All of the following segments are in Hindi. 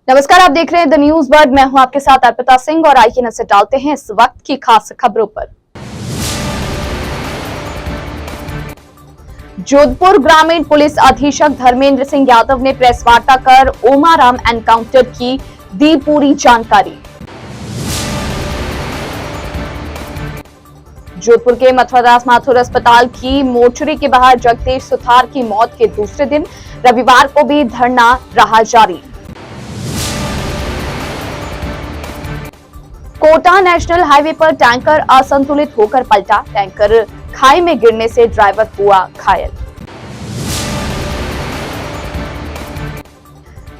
नमस्कार, आप देख रहे हैं द न्यूज वर्ल्ड। मैं हूं आपके साथ अर्पिता सिंह और आइए नजर डालते हैं इस वक्त की खास खबरों पर। जोधपुर ग्रामीण पुलिस अधीक्षक धर्मेंद्र सिंह यादव ने प्रेस वार्ता कर ओमाराम एनकाउंटर की दी पूरी जानकारी। जोधपुर के मथुरादास माथुर अस्पताल की मोर्चरी के बाहर जगदीश सुथार की मौत के दूसरे दिन रविवार को भी धरना रहा जारी। कोटा नेशनल हाईवे पर टैंकर असंतुलित होकर पलटा, टैंकर खाई में गिरने से ड्राइवर हुआ घायल।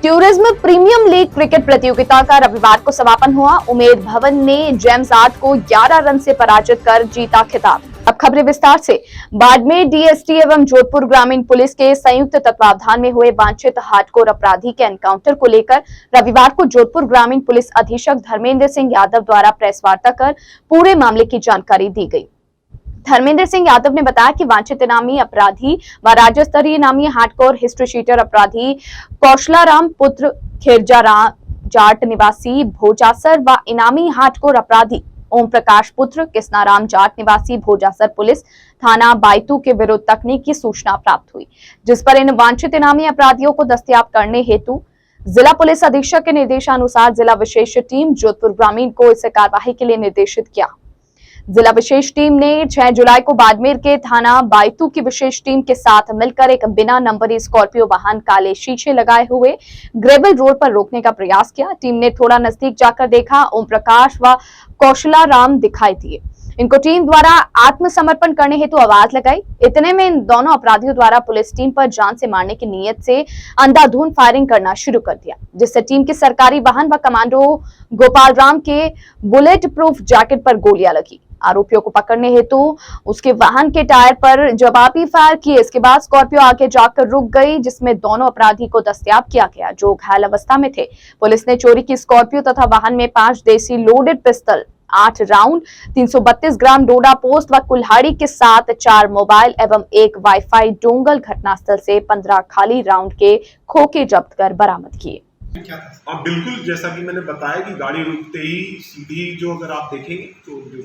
टूरिज्म प्रीमियम लीग क्रिकेट प्रतियोगिता का रविवार को समापन हुआ। उमेद भवन ने जेम्स आर्ट को 11 रन से पराजित कर जीता खिताब। अब खबरें विस्तार से। बाड़मेर डीएसटी एवं जोधपुर ग्रामीण पुलिस के संयुक्त तत्वावधान में हुए वांछित हार्डकोर अपराधी के एनकाउंटर को लेकर रविवार को जोधपुर ग्रामीण पुलिस अधीक्षक धर्मेंद्र सिंह यादव द्वारा प्रेस वार्ता कर पूरे मामले की जानकारी दी गई। धर्मेंद्र सिंह यादव ने बताया कि वांछित इनामी अपराधी व राज्य स्तरीय इनामी हार्डकोर हिस्ट्री शीटर अपराधी कौशलाराम पुत्र खिरजाराम जाट निवासी भोजासर व इनामी हार्डकोर अपराधी ओम प्रकाश पुत्र कृष्णाराम जाट निवासी भोजासर पुलिस थाना बायतू के विरुद्ध तकनीक की सूचना प्राप्त हुई, जिस पर इन वांछित इनामी अपराधियों को दस्तयाब करने हेतु जिला पुलिस अधीक्षक के निर्देशानुसार जिला विशेष टीम जोधपुर ग्रामीण को इस कार्यवाही के लिए निर्देशित किया। जिला विशेष टीम ने 6 जुलाई को बाड़मेर के थाना बायतू की विशेष टीम के साथ मिलकर एक बिना नंबरी स्कॉर्पियो वाहन काले शीशे लगाए हुए ग्रेवल रोड पर रोकने का प्रयास किया। टीम ने थोड़ा नजदीक जाकर देखा, ओम प्रकाश व कौशलाराम दिखाई दिए। इनको टीम द्वारा आत्मसमर्पण करने हेतु आवाज लगाई। इतने में इन दोनों अपराधियों द्वारा पुलिस टीम पर जान से मारने की नीयत से अंधाधुंध फायरिंग करना शुरू कर दिया, जिससे टीम के सरकारी वाहन व कमांडो गोपाल राम के बुलेट प्रूफ जैकेट पर गोलियां लगी। आरोपियों को पकड़ने हेतु उसके वाहन के टायर पर जवाबी फायर किए। इसके बाद स्कॉर्पियो आगे जाकर रुक गई, जिसमें दोनों अपराधी को दस्तयाब किया गया, जो घायल अवस्था में थे। पुलिस ने चोरी की स्कॉर्पियो तथा वाहन में 5 देसी लोडेड पिस्टल, 8 राउंड, 332 ग्राम डोडा पोस्ट व कुल्हाड़ी के साथ 4 मोबाइल एवं 1 वाईफाई डोंगल घटनास्थल से 15 खाली राउंड के खोखे जब्त कर बरामद किए। हाँ बिल्कुल, जैसा कि मैंने बताया कि गाड़ी रुकते ही सीधी जो अगर आप देखेंगे तो जो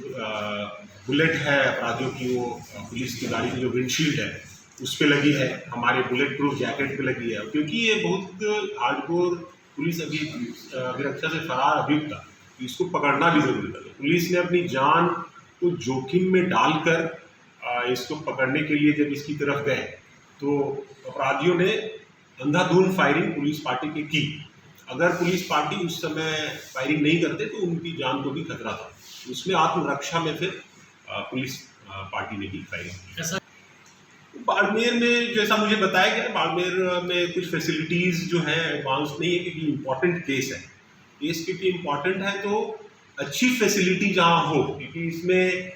बुलेट है अपराधियों की, वो पुलिस की गाड़ी की जो विंडशील्ड है उस पे लगी है, हमारे बुलेट प्रूफ जैकेट पे लगी है। क्योंकि ये बहुत हार्डकोर पुलिस अभिरक्षा से फरार अभियुक्त था, इसको पकड़ना भी जरूरी था। पुलिस ने अपनी जान को जोखिम में डालकर इसको पकड़ने के लिए जब इसकी तरफ गए तो अपराधियों ने अंधाधुंध फायरिंग पुलिस पार्टी पे की। अगर पुलिस पार्टी उस समय फायरिंग नहीं करते तो उनकी जान को भी खतरा था। उसमें आत्मरक्षा में फिर पुलिस पार्टी ने भी फायरिंग की। बाड़मेर में जैसा मुझे बताया गया, बाड़मेर में कुछ फैसिलिटीज़ जो है एडवांस नहीं है, क्योंकि इम्पोर्टेंट केस है। केस क्योंकि इम्पोर्टेंट है तो अच्छी फैसिलिटी जहाँ हो, क्योंकि इसमें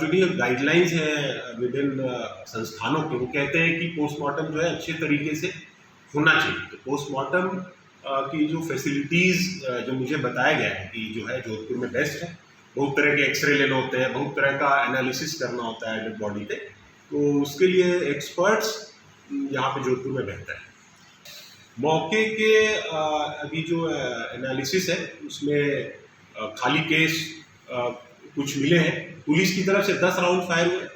जो भी गाइडलाइंस हैं विभिन्न संस्थानों के, वो कहते हैं कि पोस्टमार्टम जो है अच्छे तरीके से होना चाहिए। तो पोस्टमार्टम की जो फैसिलिटीज़ जो मुझे बताया गया है कि जो है जोधपुर में बेस्ट है। बहुत तरह के एक्सरे लेने होते हैं, बहुत तरह का एनालिसिस करना होता है डेड बॉडी पे, तो उसके लिए एक्सपर्ट्स यहाँ पे जोधपुर में बेहतर है। मौके के अभी जो एनालिसिस है उसमें खाली केस कुछ मिले हैं। पुलिस की तरफ से 10 राउंड फायर हुए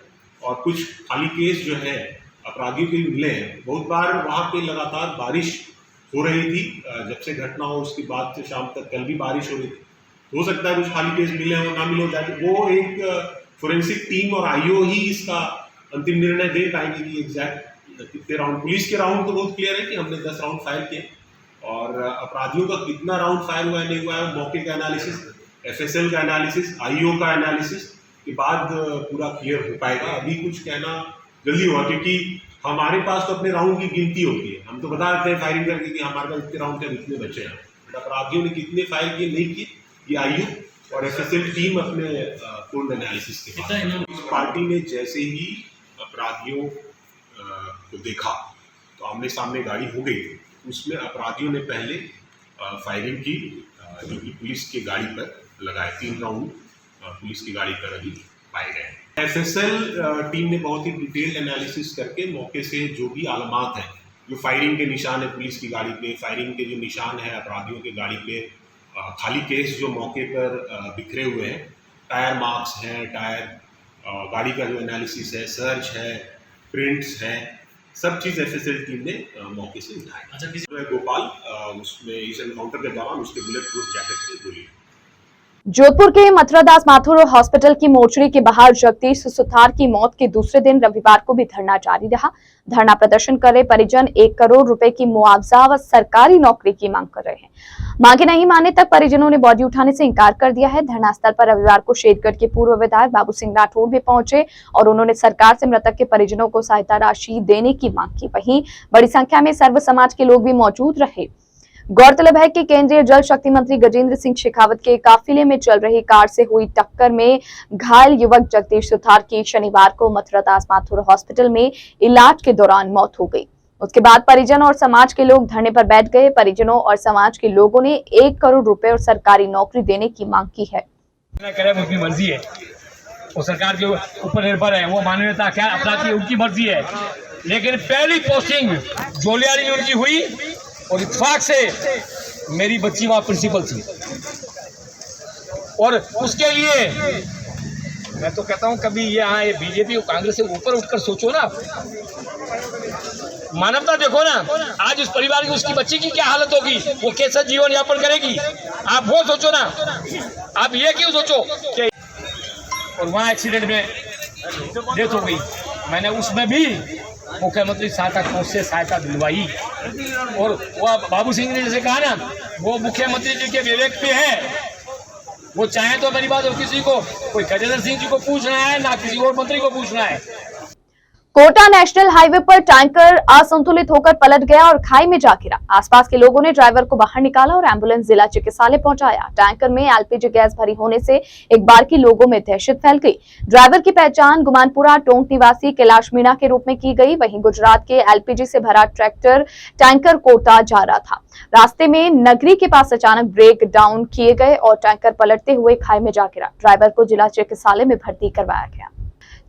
और कुछ खाली केस जो है अपराधियों के मिले हैं। बहुत बार वहाँ पे लगातार बारिश हो रही थी, जब से घटना हो उसके बाद से शाम तक कल भी बारिश हो रही थी। हो सकता है कुछ खाली केस मिले हो ना मिले हो, जाए वो एक फोरेंसिक टीम और आईओ ही इसका अंतिम निर्णय दे पाएंगे कि एग्जैक्ट कितने राउंड। पुलिस के राउंड तो बहुत क्लियर है कि हमने 10 राउंड फायर किए, और अपराधियों का कितना राउंड फायर हुआ है नहीं हुआ है, मौके का एनालिसिस, एफएसएल का एनालिसिस, आईओ का एनालिसिस के बाद पूरा क्लियर हो पाएगा। अभी कुछ कहना जल्दी हुआ, क्योंकि हमारे पास तो अपने राउंड की गिनती होती है। हम तो बता देते हैं फायरिंग करके कि हमारे पास इतने राउंड थे, इतने बचे हैं। बट अपराधियों ने कितने फायर किए नहीं किए, ये आईओ और एफएसएल टीम अपने पूर्ण एनालिसिस के बाद। पार्टी ने जैसे ही अपराधियों को देखा तो आमने सामने गाड़ी हो गई, उसमें अपराधियों ने पहले फायरिंग की, जो कि पुलिस की गाड़ी पर लगाए। 3 राउंड पुलिस की गाड़ी पर अभी पाए गए। एफएसएल टीम ने बहुत ही डिटेल्ड एनालिसिस करके मौके से जो भी आलमात हैं जो फायरिंग के निशान है पुलिस की गाड़ी पे, फायरिंग के जो निशान है अपराधियों की गाड़ी पे, खाली केस जो मौके पर बिखरे हुए हैं, टायर मार्क्स हैं, गाड़ी का जो एनालिसिस है, सर्च है, प्रिंट्स हैं, सब चीज़ एफएसएल टीम ने मौके से उठाई। अच्छा, किसी गोपाल उसमें इस एनकाउंटर के दौरान उसके बुलेट प्रूफ जैकेट से गोली। जोधपुर के मथुरादास माथुर हॉस्पिटल की मोर्चरी के बाहर जगदीश सुथार की मौत के दूसरे दिन रविवार को भी धरना जारी रहा। धरना प्रदर्शन कर रहे परिजन 1 करोड़ रुपए की मुआवजा व सरकारी नौकरी की मांग कर रहे हैं। मांगे नहीं मानने तक परिजनों ने बॉडी उठाने से इंकार कर दिया है। धरना स्थल पर रविवार को शेरगढ़ के पूर्व विधायक बाबू सिंह राठौड़ भी पहुंचे और उन्होंने सरकार से मृतक के परिजनों को सहायता राशि देने की मांग की। वहीं बड़ी संख्या में सर्व समाज के लोग भी मौजूद रहे। गौरतलब है कि केंद्रीय जल शक्ति मंत्री गजेंद्र सिंह शेखावत के काफिले में चल रही कार से हुई टक्कर में घायल युवक जगदीश सुथार की शनिवार को मथुरादास माथुर हॉस्पिटल में इलाज के दौरान मौत हो गई। उसके बाद परिजन और समाज के लोग धरने पर बैठ गए। परिजनों और समाज के लोगों ने 1 करोड़ रुपए और सरकारी नौकरी देने की मांग की है। उनकी मर्जी है, वो सरकार के ऊपर निर्भर है, वो मान्यता क्या अपना की उनकी मर्जी है। लेकिन पहली पोस्टिंग जोलियारी में उनकी हुई और इत्तेफाक से मेरी बच्ची वहां प्रिंसिपल थी और उसके लिए मैं तो कहता हूं कभी यहाँ ये बीजेपी और कांग्रेस से ऊपर उठकर सोचो ना, मानवता देखो ना। आज उस परिवार की उसकी बच्ची की क्या हालत होगी, वो कैसा जीवन यापन करेगी, आप वो सोचो ना। आप ये क्यों सोचो कि और वहाँ एक्सीडेंट में डेथ हो गई। मैंने उसमें भी मुख्यमंत्री सहायता कोष से सहायता दिलवाई और वो बाबू सिंह ने जैसे कहा ना, वो मुख्यमंत्री जी के विवेक पे है। वो चाहे तो मेरी बात किसी को कोई गजेंद्र सिंह जी को पूछना है ना किसी और मंत्री को पूछना है। कोटा नेशनल हाईवे पर टैंकर असंतुलित होकर पलट गया और खाई में जा गिरा। आसपास के लोगों ने ड्राइवर को बाहर निकाला और एम्बुलेंस जिला चिकित्सालय पहुंचाया। टैंकर में एलपीजी गैस भरी होने से एक बार की लोगों में दहशत फैल गई। ड्राइवर की पहचान गुमानपुरा टोंक निवासी कैलाश मीणा के रूप में की गई। वहीं गुजरात के एलपीजी से भरा ट्रैक्टर टैंकर कोटा जा रहा था। रास्ते में नगरी के पास अचानक ब्रेक डाउन किए गए और टैंकर पलटते हुए खाई में जा गिरा। ड्राइवर को जिला चिकित्सालय में भर्ती करवाया गया।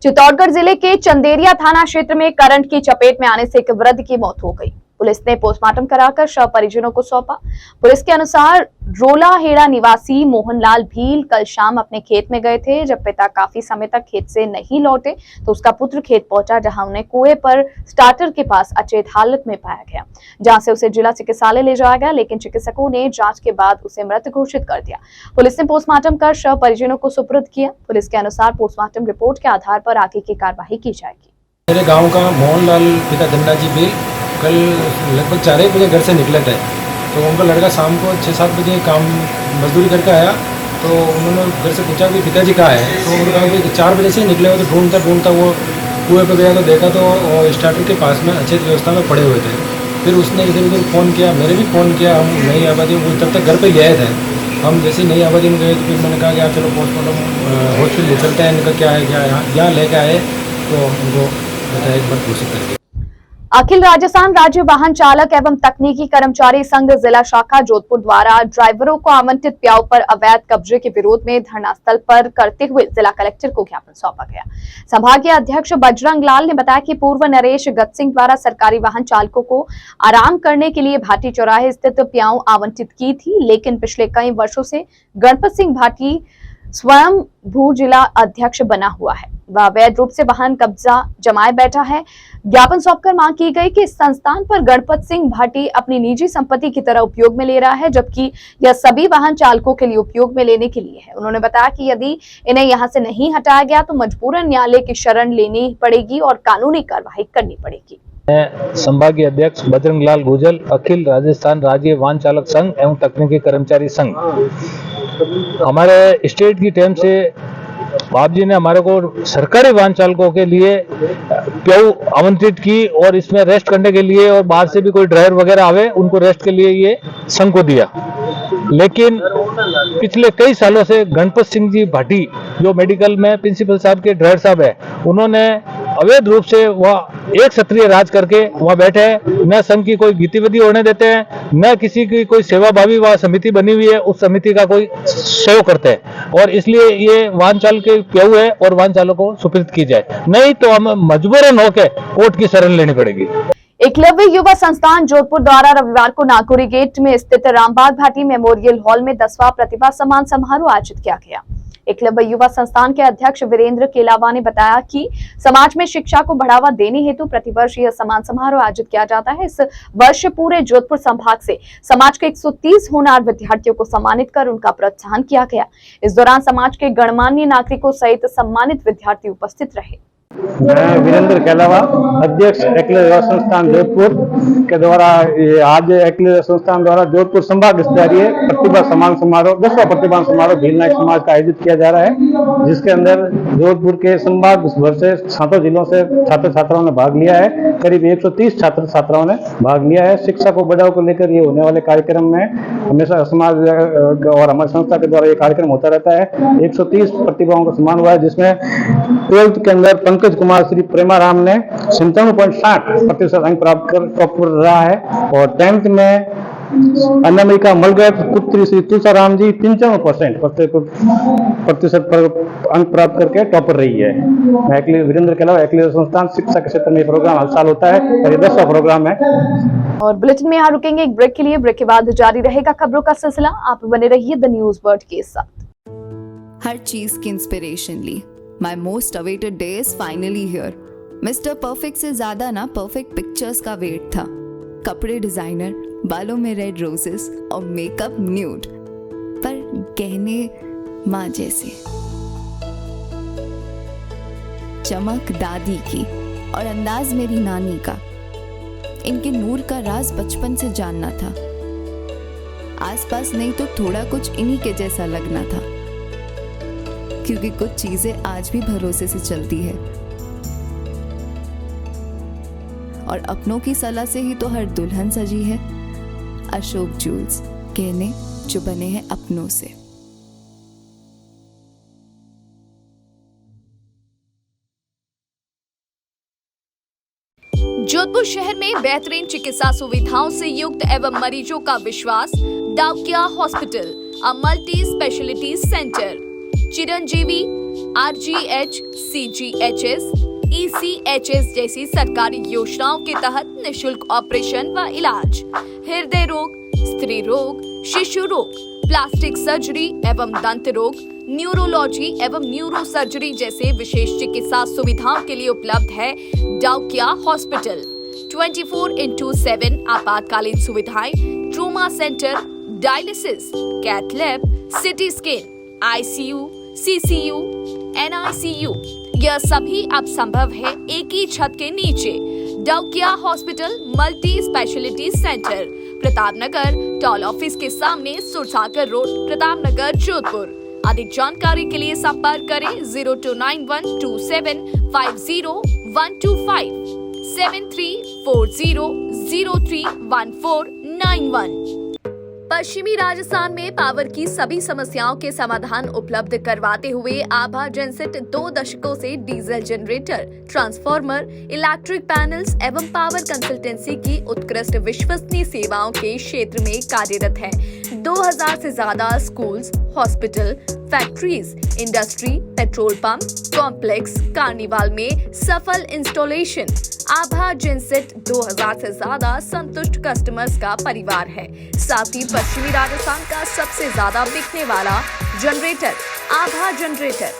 चित्तौड़गढ़ जिले के चंदेरिया थाना क्षेत्र में करंट की चपेट में आने से एक वृद्ध की मौत हो गई। पुलिस ने पोस्टमार्टम कराकर शव परिजनों को सौंपा। पुलिस के अनुसार रोलाहेड़ा निवासी मोहनलाल भील कल शाम अपने खेत में गए थे। जब पिता काफी समय तक खेत से नहीं लौटे तो उसका पुत्र खेत पहुंचा, जहां उन्हें कुएं पर स्टार्टर के पास अचेत हालत में पाया गया, जहां से उसे जिला चिकित्सालय ले जाया गया, लेकिन चिकित्सकों ने जांच के बाद उसे मृत घोषित कर दिया। पुलिस ने पोस्टमार्टम कर शव परिजनों को सुपुर्द किया। पुलिस के अनुसार पोस्टमार्टम रिपोर्ट के आधार पर आगे की कार्रवाई की जाएगी। मेरे गाँव का मोहनलाल पिता धन्नाजी भील कल लगभग 4 बजे घर से निकले थे, तो उनका लड़का शाम को 6-7 बजे काम मजदूरी करके आया, तो उन्होंने घर से पूछा कि पिताजी कहाँ है, तो उन्होंने कहा कि 4 बजे से निकले हुए, तो ढूंढता वो कुएं पर गया तो देखा तो स्टार्टर के पास में अचेत व्यवस्था में पड़े हुए थे। फिर उसने इधर उधर फ़ोन किया, मैंने भी फ़ोन किया, हम नई आबादी वो तब तक घर पर गए थे। हम जैसे नई आबादी में गए तो फिर मैंने कहा कि आप चलो पोस्टमार्टम हॉस्पिटल ले चलते हैं, इनका क्या है यहाँ लेके आए तो उनको बताया एक बार घोषित करके। अखिल राजस्थान राज्य वाहन चालक एवं तकनीकी कर्मचारी संघ जिला शाखा जोधपुर द्वारा ड्राइवरों को आवंटित प्याऊ पर अवैध कब्जे के विरोध में धरना स्थल पर करते हुए जिला कलेक्टर को ज्ञापन सौंपा गया। संभागीय अध्यक्ष बजरंग लाल ने बताया कि पूर्व नरेश गत सिंह द्वारा सरकारी वाहन चालकों को आराम करने के लिए भाटी चौराहे स्थित प्याऊ आवंटित की थी, लेकिन पिछले कई वर्षों से गणपत सिंह भाटी स्वयं भू जिला अध्यक्ष बना हुआ है। वह अवैध रूप से वाहन कब्जा जमाए बैठा है। ज्ञापन सौंपकर मांग की गई कि इस संस्थान पर गणपत सिंह भाटी अपनी निजी संपत्ति की तरह उपयोग में ले रहा है, जबकि यह सभी वाहन चालकों के लिए उपयोग में लेने के लिए है। उन्होंने बताया कि यदि इन्हें यहां से नहीं हटाया गया तो मजबूरन न्यायालय की शरण लेनी पड़ेगी और कानूनी कार्रवाई करनी पड़ेगी। संभागीय अध्यक्ष बजरंग लाल गुजल, अखिल राजस्थान राज्य वाहन चालक संघ एवं तकनीकी कर्मचारी संघ। हमारे स्टेट की टीम से बाप जी ने हमारे को सरकारी वाहन चालकों के लिए प्याऊ आवंटित की और इसमें रेस्ट करने के लिए, और बाहर से भी कोई ड्राइवर वगैरह आवे उनको रेस्ट के लिए ये संघ को दिया। लेकिन पिछले कई सालों से गणपत सिंह जी भाटी जो मेडिकल में प्रिंसिपल साहब के ड्राइवर साहब है, उन्होंने अवैध रूप से वह एक क्षत्रिय राज करके वहाँ बैठे हैं, न संघ की कोई गतिविधि होने देते हैं, न किसी की कोई सेवाभावी वहाँ समिति बनी हुई है उस समिति का कोई सहयोग करते हैं, और इसलिए ये वाहन चालक के प्याऊ है और वाहन चालकों को सुपुर्द की जाए, नहीं तो हम मजबूरन होकर कोर्ट की शरण लेनी पड़ेगी। एकलव्य युवा संस्थान जोधपुर द्वारा रविवार को नागौरी गेट में स्थित रामबाग भाटी मेमोरियल हॉल में 10वां प्रतिभा सम्मान समारोह आयोजित किया गया। एकलव्य युवा संस्थान के अध्यक्ष वीरेंद्र केलावा ने बताया कि समाज में शिक्षा को बढ़ावा देने हेतु प्रतिवर्ष यह सम्मान समारोह आयोजित किया जाता है। इस वर्ष पूरे जोधपुर संभाग से समाज के 130 होनहार विद्यार्थियों को सम्मानित कर उनका प्रोत्साहन किया गया। इस दौरान समाज के गणमान्य नागरिकों सहित सम्मानित विद्यार्थी उपस्थित रहे। मैं वीरेंद्र केलावा, अध्यक्ष एकलव्य युवा संस्थान जोधपुर के द्वारा आज एकलव्य संस्थान द्वारा जोधपुर संभाग स्तरीय प्रतिभा सम्मान समारोह 10वां प्रतिभा समारोह भील नायक समाज का आयोजित किया जा रहा है, जिसके अंदर जोधपुर के संभाग भर से 7 जिलों से छात्र छात्राओं ने भाग लिया है। करीब 130 छात्र छात्राओं ने भाग लिया है। शिक्षा को बढ़ावा को लेकर ये होने वाले कार्यक्रम में हमेशा समाज और हमारी संस्था के द्वारा ये कार्यक्रम होता रहता है। 130 प्रतिभाओं का सम्मान हुआ है, जिसमें 12th के अंदर पंकज कुमार श्री प्रेमाराम ने 97.60% अंक प्राप्त कर टॉप पर रहा है और 10th में अनामिका मलगत पुत्री श्री तुलसाराम जी 95% पर अंक प्राप्त करके टॉपर रही है। मैं वीरेंद्र के अलावा एकलव्य संस्थान शिक्षा के क्षेत्र में प्रोग्राम हर साल होता है और ये 10वां प्रोग्राम है। और बुलेटिन में यहाँ रुकेंगे एक ब्रेक के लिए। ब्रेक के बाद जारी रहेगा खबरों का सिलसिला। आप बने रहिए द न्यूज वर्ल्ड के साथ। हर चीज की इंस्पिरेशन ली। My most awaited day is finally here. Mister perfect से ज्यादा ना परफेक्ट पिक्चर्स का वेट था। कपड़े डिजाइनर, बालों में रेड रोजेस और मेकअप न्यूड, पर गहने माँ जैसे। चमक दादी की और अंदाज मेरी नानी का। इनके नूर का राज बचपन से जानना था। आसपास नहीं तो थोड़ा कुछ इन्हीं के जैसा लगना था, क्योंकि कुछ चीजें आज भी भरोसे से चलती है और अपनों की सलाह से ही तो हर दुल्हन सजी है। अशोक ज्वेल्स, गहने जो बने हैं अपनों से। जोधपुर शहर में बेहतरीन चिकित्सा सुविधाओं से युक्त एवं मरीजों का विश्वास Daukiya hospital, a multi speciality centre. Chiranjeevi, RGH, CGHS, ECHS जैसी सरकारी योजनाओं के तहत निशुल्क ऑपरेशन व इलाज, हृदय रोग, स्त्री रोग, शिशु रोग, प्लास्टिक सर्जरी एवं दंत रोग, न्यूरोलॉजी एवं न्यूरो सर्जरी जैसे विशेष चिकित्सा सुविधाओं के लिए उपलब्ध है डाउकिया हॉस्पिटल। 24/7 आपातकालीन सुविधाएं, trauma centre, dialysis, cath lab, CT scan, ICU, CCU, NICU, यह सभी अब संभव है एक ही छत के नीचे। Daukiya hospital multi speciality centre, Pratap Nagar toll office के सामने, सुरसागर रोड, प्रताप नगर, जोधपुर। अधिक जानकारी के लिए संपर्क करें 02912750 7340031491। पश्चिमी राजस्थान में पावर की सभी समस्याओं के समाधान उपलब्ध करवाते हुए आभा जेनसेट 2 दशकों से diesel generator, transformer, electric panels एवं पावर कंसल्टेंसी की उत्कृष्ट विश्वसनीय सेवाओं के क्षेत्र में कार्यरत है। 2000 से ज्यादा schools, hospital, factories, industry, petrol pump, complex, carnival में सफल इंस्टॉलेशन। आभा जेनसेट 2000 से ज्यादा संतुष्ट कस्टमर्स का परिवार है। साथ ही पश्चिमी राजस्थान का सबसे ज्यादा बिकने वाला जनरेटर आभा जनरेटर।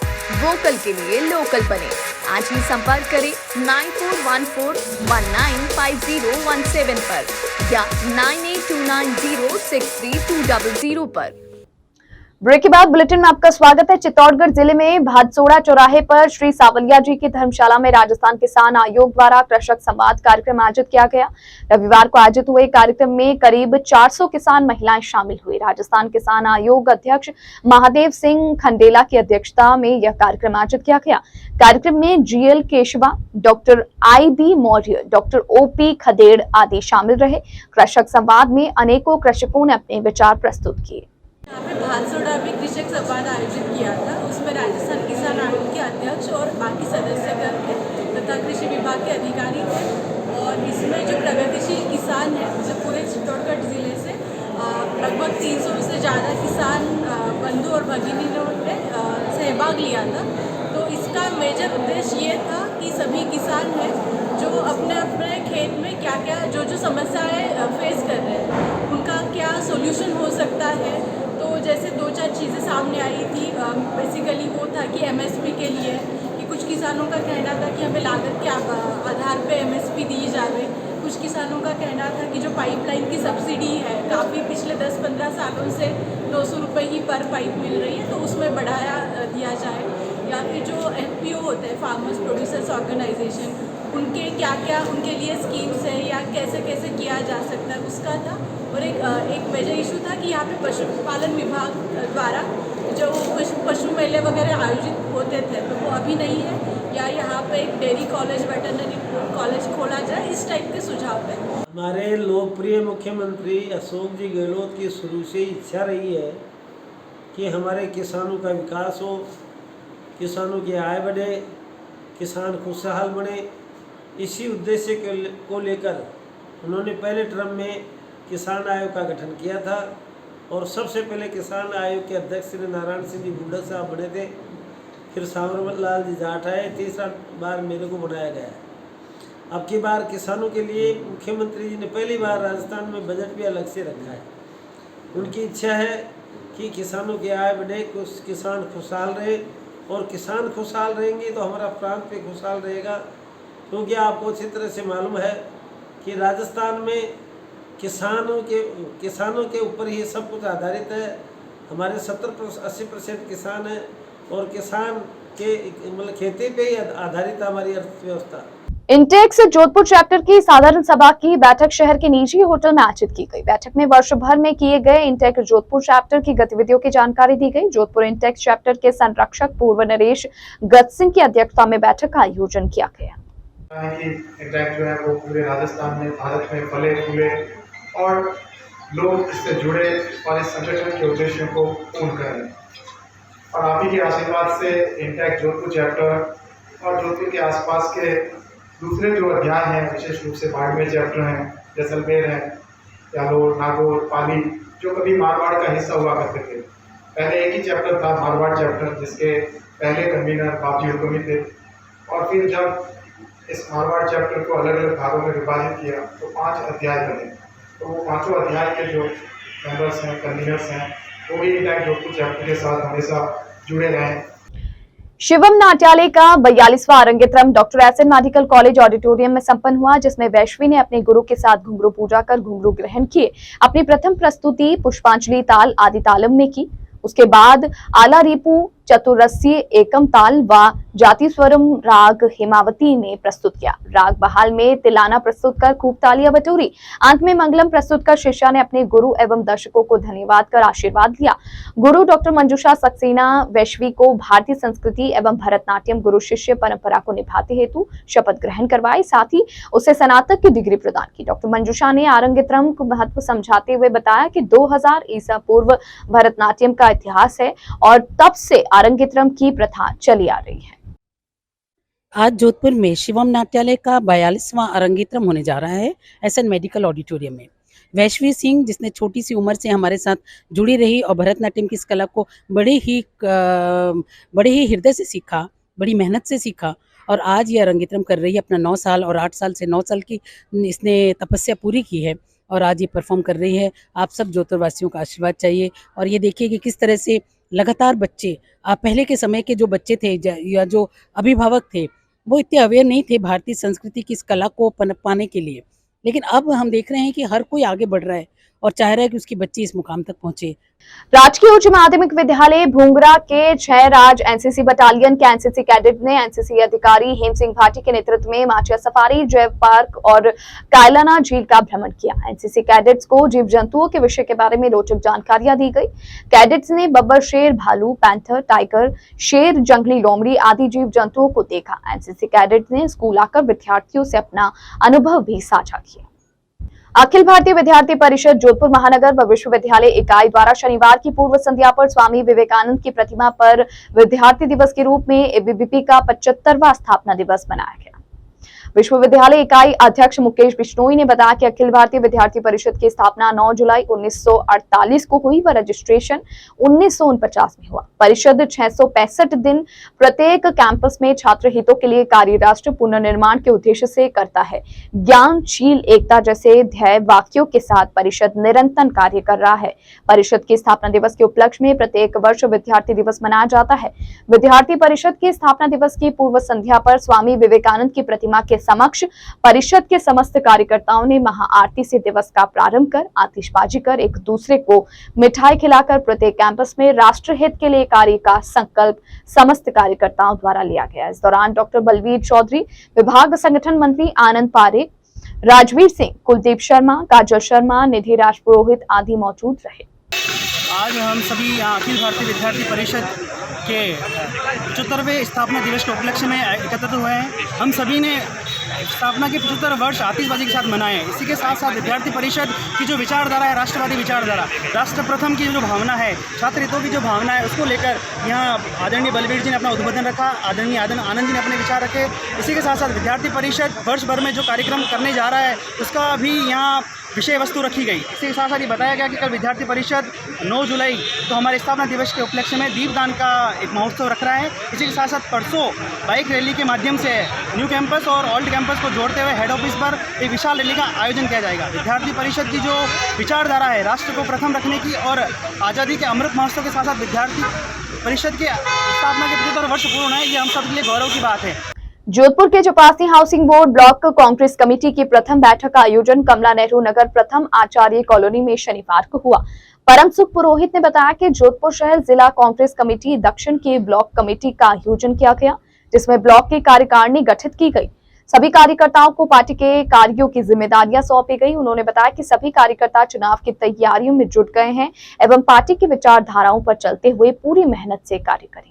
वोकल के लिए लोकल बने। आज ही संपर्क करें 9414195017 पर या 9829063200 पर। ब्रेक के बाद बुलेटिन में आपका स्वागत है। चित्तौड़गढ़ जिले में भादसोड़ा चौराहे पर श्री सावलिया जी की धर्मशाला में राजस्थान किसान आयोग द्वारा कृषक संवाद कार्यक्रम आयोजित किया गया। रविवार को आयोजित हुए कार्यक्रम में करीब 400 किसान महिलाएं शामिल हुई। राजस्थान किसान आयोग अध्यक्ष महादेव सिंह खंडेला की अध्यक्षता में यह कार्यक्रम आयोजित किया गया। कार्यक्रम में GL Keshava, doctor IB Maurya, doctor OP Khaded आदि शामिल रहे। कृषक संवाद में अनेकों कृषकों ने अपने विचार प्रस्तुत किए। यहाँ पे भादसोड़ा में कृषक संवाद आयोजित किया था। उसमें राजस्थान किसान आयोग के अध्यक्ष और बाकी सदस्यगण थे तथा कृषि विभाग के अधिकारी थे। और इसमें जो प्रगतिशील किसान हैं, जो पूरे चित्तौड़गढ़ जिले से लगभग 300 से ज़्यादा किसान बंधु और भगिनियों ने सहभाग लिया था। तो इसका मेजर उद्देश्य ये था कि सभी किसान हैं जो अपने अपने खेत में क्या क्या जो समस्याएं फेस कर रहे हैं उनका क्या सोल्यूशन हो सकता है। तो जैसे 2-4 चीज़ें सामने आई थी। बेसिकली वो था कि एमएसपी के लिए कि कुछ किसानों का कहना था कि हमें लागत के आधार पे एमएसपी दी जाए। कुछ किसानों का कहना था कि जो पाइपलाइन की सब्सिडी है काफ़ी पिछले 10-15 सालों से 200 रुपये ही पर पाइप मिल रही है, तो उसमें बढ़ाया दिया जाए। या फिर जो एफपीओ होते हैं, फार्मर्स प्रोड्यूसर्स ऑर्गेनाइजेशन, उनके क्या क्या उनके लिए स्कीम्स है या कैसे कैसे किया जा सकता है उसका था। और एक मेजर इशू था कि यहाँ पे पशुपालन विभाग द्वारा जो पशु मेले वगैरह आयोजित होते थे तो वो अभी नहीं है, या यहाँ पे एक डेयरी कॉलेज, वेटरनरी कॉलेज खोला जाए, इस टाइप के सुझाव थे। हमारे लोकप्रिय मुख्यमंत्री अशोक जी गहलोत की शुरू से इच्छा रही है कि हमारे किसानों का विकास हो, किसानों की आय बढ़े, किसान खुशहाल बने। इसी उद्देश्य को लेकर उन्होंने पहले टर्म में किसान आयोग का गठन किया था और सबसे पहले किसान आयोग के अध्यक्ष श्री नारायण सिंह जी बूढ़ा साहब बने थे। फिर सांवर लाल जी जाट आए, तीसरा बार मेरे को बनाया गया है। अब की बार किसानों के लिए मुख्यमंत्री जी ने पहली बार राजस्थान में बजट भी अलग से रखा है। उनकी इच्छा है कि किसानों की आय बढ़े, किसान खुशहाल रहे, और किसान खुशहाल रहेंगे तो हमारा प्रांत भी खुशहाल रहेगा। क्योंकि आपको अच्छी तरह से मालूम है कि राजस्थान में किसानों के ऊपर ही सब कुछ आधारित है। हमारे 70-80% किसान हैं और किसान के मतलब खेती पे ही आधारित है हमारी अर्थव्यवस्था। इंटेक्स जोधपुर चैप्टर की साधारण सभा की बैठक शहर के निजी होटल में आयोजित की गई। बैठक में वर्ष भर में किए गए इंटेक्स जोधपुर चैप्टर की गतिविधियों की जानकारी दी गई। जोधपुर इंटेक्स चैप्टर के संरक्षक पूर्व नरेश गज सिंह की अध्यक्षता में बैठक का आयोजन किया गया। इंटेक्स जो है वो पूरे राजस्थान में, भारत में फले फूले और लोग इससे जुड़े और इस संगठन के उद्देश्यों को पूर्ण करें। और आप ही के आशीर्वाद से इंटेक्स जोधपुर चैप्टर और जोधपुर के आसपास के दूसरे जो अध्याय हैं, विशेष रूप से बाड़मेर चैप्टर हैं, जैसलमेर है, जालोर, नागौर, पाली, जो कभी मारवाड़ का हिस्सा हुआ करते थे। पहले एक ही चैप्टर था, मारवाड़ चैप्टर, जिसके पहले कन्वीनर बाबजी हुक्मी थे। और फिर जब इस मारवाड़ चैप्टर को अलग अलग भागों में विभाजित किया तो 5 अध्याय बने। तो वो 5 अध्याय के जो मेंबर्स हैं, कन्वीनर्स हैं, वो भी इंटेक्स जोधपुर चैप्टर के साथ हमेशा जुड़े रहें। शिवम नाट्यालय का 42वां arangetram doctor SN medical college auditorium में संपन्न हुआ, जिसमें वैश्वी ने अपने गुरु के साथ घुंघरू पूजा कर घुंघरू ग्रहण किए। अपनी प्रथम प्रस्तुति पुष्पांजलि ताल आदि तालम में की। उसके बाद आला रिपु, चतुरस्यी, एकम ताल व जाति स्वरम राग हेमावती ने प्रस्तुत किया। राग बहाल में तिलाना प्रस्तुत कर खूब तालियां बटोरी। अंत में मंगलम प्रस्तुत कर शिष्या ने अपने गुरु एवं दर्शकों को धन्यवाद कर आशीर्वाद लिया। गुरु डॉक्टर मंजूषा सक्सेना वैश्वी को भारतीय संस्कृति एवं भरतनाट्यम गुरु शिष्य परंपरा को निभाते हेतु शपथ ग्रहण करवाई, साथ ही उसे स्नातक की डिग्री प्रदान की। डॉक्टर मंजूषा ने आरंगेत्रम को महत्व समझाते हुए बताया कि 2000 ईसा पूर्व भरतनाट्यम का इतिहास है और तब से आरंगेत्रम की प्रथा चली आ रही है। आज जोधपुर में शिवम नाट्यालय का 42वां अरंगेत्रम होने जा रहा है एसएन मेडिकल ऑडिटोरियम में। वैश्वी सिंह, जिसने छोटी सी उम्र से हमारे साथ जुड़ी रही और भरतनाट्यम की इस कला को बड़े ही हृदय से सीखा, बड़ी मेहनत से सीखा, और आज ये अरंगेत्रम कर रही है। अपना 9 साल और 8 साल से 9 साल की इसने तपस्या पूरी की है और आज ये परफॉर्म कर रही है। आप सब जोधपुरवासियों का आशीर्वाद चाहिए। और ये देखिए कि किस तरह से लगातार बच्चे, पहले के समय के जो बच्चे थे या जो अभिभावक थे, वो इतने अवेयर नहीं थे भारतीय संस्कृति की इस कला को पनप पाने के लिए। लेकिन अब हम देख रहे हैं कि हर कोई आगे बढ़ रहा है और चाह रहा है कि उसकी बच्ची इस मुकाम तक पहुंचे। राजकीय उच्च माध्यमिक विद्यालय भूंगरा के 6 राज एनसीसी बटालियन के एनसीसी कैडेट ने एनसीसी अधिकारी हेम सिंह भाटी के नेतृत्व में माचिया सफारी, जैव पार्क और कायलाना झील का भ्रमण किया। एनसीसी कैडेट्स को जीव जंतुओं के विषय के बारे में रोचक जानकारियां दी गई। कैडेट्स ने बब्बर शेर, भालू, पैंथर, टाइगर, शेर, जंगली लोमड़ी आदि जीव जंतुओं को देखा। एनसीसी कैडेट्स ने स्कूल आकर विद्यार्थियों से अपना अनुभव भी साझा किया। अखिल भारतीय विद्यार्थी परिषद जोधपुर महानगर व विश्वविद्यालय इकाई द्वारा शनिवार की पूर्व संध्या पर स्वामी विवेकानंद की प्रतिमा पर विद्यार्थी दिवस के रूप में एबीवीपी का 75वां स्थापना दिवस मनाया गया। विश्वविद्यालय इकाई अध्यक्ष मुकेश बिश्नोई ने बताया कि अखिल भारतीय विद्यार्थी परिषद की स्थापना 9 जुलाई 1948 को हुई व रजिस्ट्रेशन 1949 में हुआ। परिषद 665 दिन प्रत्येक कैंपस में छात्र हितों के लिए कार्य राष्ट्र पुनर्निर्माण के उद्देश्य से करता है। ज्ञानशील एकता जैसे ध्येय वाक्यों के साथ परिषद निरंतर कार्य कर रहा है। परिषद की स्थापना दिवस के उपलक्ष्य में प्रत्येक वर्ष विद्यार्थी दिवस मनाया जाता है। विद्यार्थी परिषद के स्थापना दिवस की पूर्व संध्या पर स्वामी विवेकानंद की प्रतिमा के समक्ष परिषद के समस्त कार्यकर्ताओं ने महाआरती से दिवस का प्रारंभ कर आतिशबाजी कर एक दूसरे को मिठाई खिलाकर प्रत्येक कैंपस में राष्ट्रहित के लिए कार्य का संकल्प समस्त कार्यकर्ताओं द्वारा लिया गया। इस दौरान डॉक्टर बलवीर चौधरी, विभाग संगठन मंत्री आनंद पारेख, राजवीर सिंह, कुलदीप शर्मा, काजल शर्मा, निधि राजपुरोहित आदि मौजूद रहे। आज हम सभी अखिल भारतीय विद्यार्थी परिषद के 75वें स्थापना दिवस के उपलक्ष्य में एकत्रित हुए हैं। हम सभी ने स्थापना के 75 वर्ष आतिशबाजी के साथ मनाए हैं। इसी के साथ साथ विद्यार्थी परिषद की जो विचारधारा है, राष्ट्रवादी विचारधारा, राष्ट्र प्रथम की जो भावना है, छात्र हितों की जो भावना है, उसको लेकर यहाँ आदरणीय बलवीर जी ने अपना उद्बोधन रखा, आदरणीय आनंद जी ने अपने विचार रखे। इसी के साथ साथ विद्यार्थी परिषद वर्ष भर में जो कार्यक्रम करने जा रहा है उसका भी यहाँ विषय वस्तु रखी गई। इसी के साथ साथ ये बताया गया कि कल विद्यार्थी परिषद 9 जुलाई तो हमारे स्थापना दिवस के उपलक्ष्य में दीपदान का एक महोत्सव रख रहा है। इसी के साथ साथ परसों बाइक रैली के माध्यम से न्यू कैंपस और ओल्ड कैंपस को जोड़ते हुए हेड ऑफिस पर एक विशाल रैली का आयोजन किया जाएगा। विद्यार्थी परिषद की जो विचारधारा है, राष्ट्र को प्रथम रखने की और आज़ादी के अमृत महोत्सव के साथ साथ विद्यार्थी परिषद के स्थापना के 75 वर्ष पूर्ण है, ये हम सब के लिए गौरव की बात है। जोधपुर के Chapasi housing board block Congress committee की प्रथम बैठक का आयोजन कमला नेहरू नगर प्रथम आचार्य कॉलोनी में शनिवार को हुआ। परम सुख पुरोहित ने बताया कि जोधपुर शहर जिला कांग्रेस कमेटी दक्षिण की ब्लॉक कमेटी का आयोजन किया गया, जिसमें ब्लॉक की कार्यकारिणी गठित की गई। सभी कार्यकर्ताओं को पार्टी के कार्यों की जिम्मेदारियां सौंपी गई। उन्होंने बताया कि सभी कार्यकर्ता चुनाव की तैयारियों में जुट गए हैं एवं पार्टी की विचारधाराओं पर चलते हुए पूरी मेहनत से कार्य करेंगे।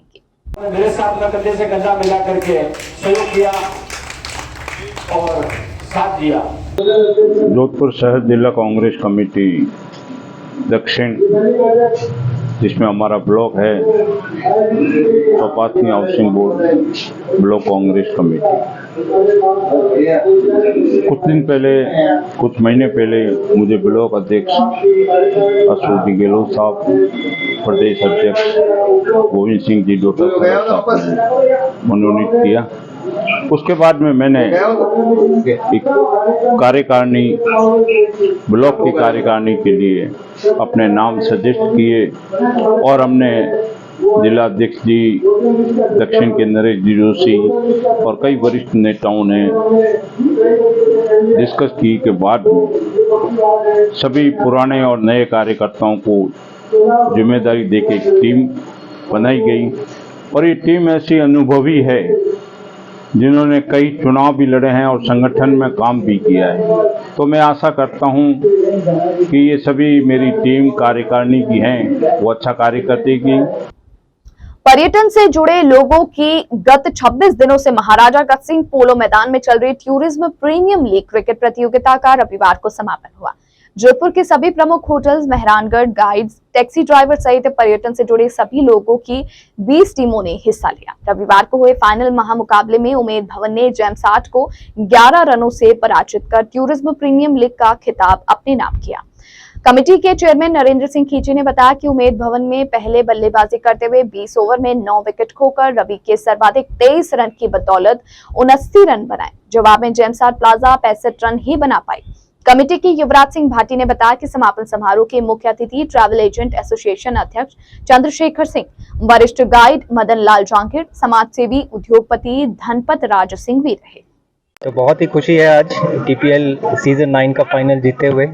मेरे साथ में कंधे से कंधा मिला करके सहयोग किया और साथ दिया। जोधपुर शहर जिला कांग्रेस कमेटी दक्षिण, जिसमें हमारा ब्लॉक है Chaupasi housing board block Congress committee, कुछ महीने पहले मुझे ब्लॉक अध्यक्ष अशोक जी गहलोत साहब, प्रदेश अध्यक्ष गोविंद सिंह जी डोटा साहब ने मनोनीत किया। उसके बाद में मैंने एक कार्यकारिणी, ब्लॉक की कार्यकारिणी के लिए अपने नाम सजेस्ट किए और हमने जिला अध्यक्ष जी दक्षिण के नरेश जी जोशी और कई वरिष्ठ नेताओं ने डिस्कस की के बाद सभी पुराने और नए कार्यकर्ताओं को जिम्मेदारी देके एक टीम बनाई गई और ये टीम ऐसी अनुभवी है जिन्होंने कई चुनाव भी लड़े हैं और संगठन में काम भी किया है। तो मैं आशा करता हूं कि ये सभी मेरी टीम कार्यकारिणी की हैं, वो अच्छा कार्य करेगी। पर्यटन से जुड़े लोगों की गत 26 दिनों से महाराजा अग्रसेन सिंह पोलो मैदान में चल रही टूरिज्म प्रीमियम लीग क्रिकेट प्रतियोगिता का रविवार को समापन हुआ। जोधपुर के सभी प्रमुख hotels, Mehrangarh, guides, taxi driver सहित पर्यटन से जुड़े सभी लोगों की 20 टीमों ने हिस्सा लिया। रविवार को हुए फाइनल महामुकाबले में उमेद भवन ने जेम्स 8 को 11 रनों से पराजित कर टूरिज्म प्रीमियम लीग का खिताब अपने नाम किया। कमेटी के चेयरमैन नरेंद्र सिंह खींची ने बताया कि उमेद भवन में पहले बल्लेबाजी करते हुए 20 ओवर में 9 विकेट खोकर रवि के सर्वाधिक 23 रन की बदौलत 79 रन बनाए। जवाब में जेम्स 8 प्लाजा 65 रन ही बना पाई। कमेटी के युवराज सिंह भाटी ने बताया कि समापन समारोह के मुख्य अतिथि ट्रैवल एजेंट एसोसिएशन अध्यक्ष चंद्रशेखर सिंह, वरिष्ठ गाइड मदन लाल जांगिड़, समाज सेवी उद्योगपति धनपत राज सिंह भी रहे। तो बहुत ही खुशी है आज टीपीएल सीजन 9 का फाइनल जीते हुए।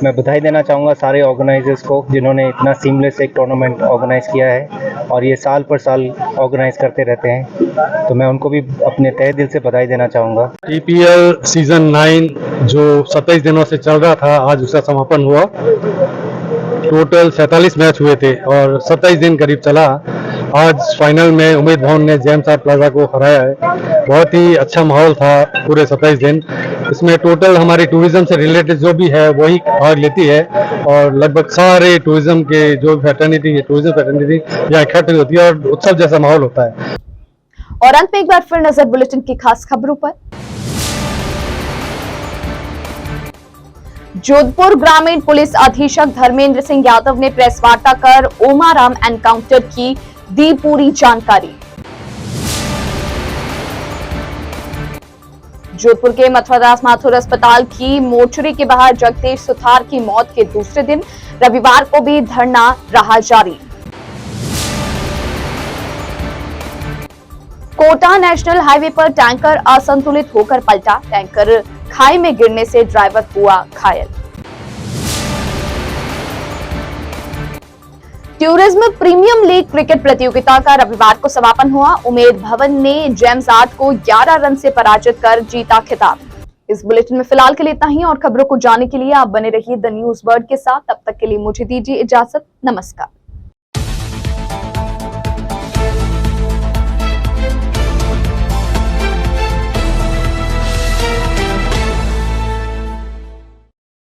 मैं बधाई देना चाहूँगा सारे ऑर्गेनाइजर्स को जिन्होंने इतना सीमलेस एक टूर्नामेंट ऑर्गेनाइज किया है और ये साल पर साल ऑर्गेनाइज करते रहते हैं, तो मैं उनको भी अपने तहे दिल से बधाई देना चाहूँगा। टीपीएल सीजन 9 जो 27 दिनों से चल रहा था, आज उसका समापन हुआ। टोटल 47 मैच हुए थे और 27 दिन करीब चला। आज फाइनल में उमेद भवन ने जेम्स 8 प्लाजा को हराया है। बहुत ही अच्छा माहौल था पूरे 27 दिन। इसमें टोटल हमारी टूरिज्म से रिलेटेड जो भी है वही भाग लेती है और लगभग सारे टूरिज्म के जो फैटर्निटी यहाँ इकट्ठी होती है और उत्सव जैसा माहौल होता है। और अंत में एक बार फिर नजर बुलेटिन की खास खबरों पर। जोधपुर ग्रामीण पुलिस अधीक्षक धर्मेंद्र सिंह यादव ने प्रेस वार्ता कर ओमाराम एनकाउंटर की दी पूरी जानकारी। जोधपुर के मथुरादास माथुर अस्पताल की मोर्चरी के बाहर जगदीश सुथार की मौत के दूसरे दिन रविवार को भी धरना रहा जारी। कोटा नेशनल हाईवे पर टैंकर असंतुलित होकर पलटा, टैंकर खाई में गिरने से ड्राइवर हुआ घायल। टूरिज्म प्रीमियम लीग क्रिकेट प्रतियोगिता का रविवार को समापन हुआ। उमेद भवन ने जेम्स 8 को 11 रन से पराजित कर जीता खिताब। इस बुलेटिन में फिलहाल के लिए इतना ही और खबरों को जानने के लिए आप बने रहिए द न्यूज वर्ल्ड के साथ। तब तक के लिए मुझे दीजिए इजाजत। नमस्कार।